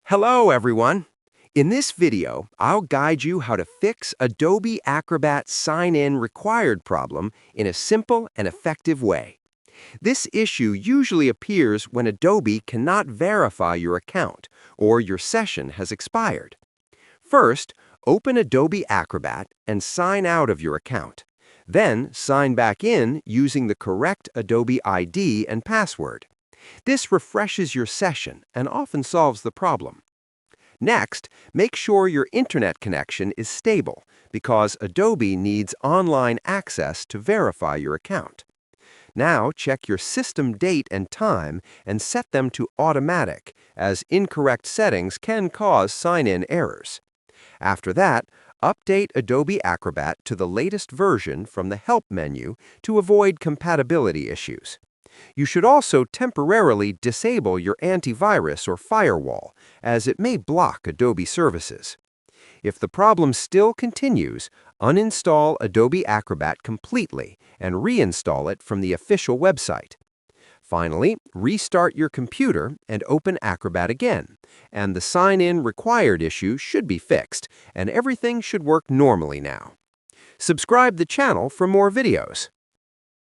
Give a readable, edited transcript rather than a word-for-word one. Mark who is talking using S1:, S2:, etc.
S1: Hello, everyone. In this video, I'll guide you how to fix Adobe Acrobat sign-in required problem in a simple and effective way. This issue usually appears when Adobe cannot verify your account or your session has expired. First, open Adobe Acrobat and sign out of your account. Then, sign back in using the correct Adobe ID and password. This refreshes your session and often solves the problem. Next, make sure your internet connection is stable because Adobe needs online access to verify your account. Now, check your system date and time and set them to automatic, as incorrect settings can cause sign-in errors. After that, update Adobe Acrobat to the latest version from the Help menu to avoid compatibility issues. You should also temporarily disable your antivirus or firewall, as it may block Adobe services. If the problem still continues, uninstall Adobe Acrobat completely and reinstall it from the official website. Finally, restart your computer and open Acrobat again, and the sign-in required issue should be fixed, and everything should work normally now. Subscribe the channel for more videos.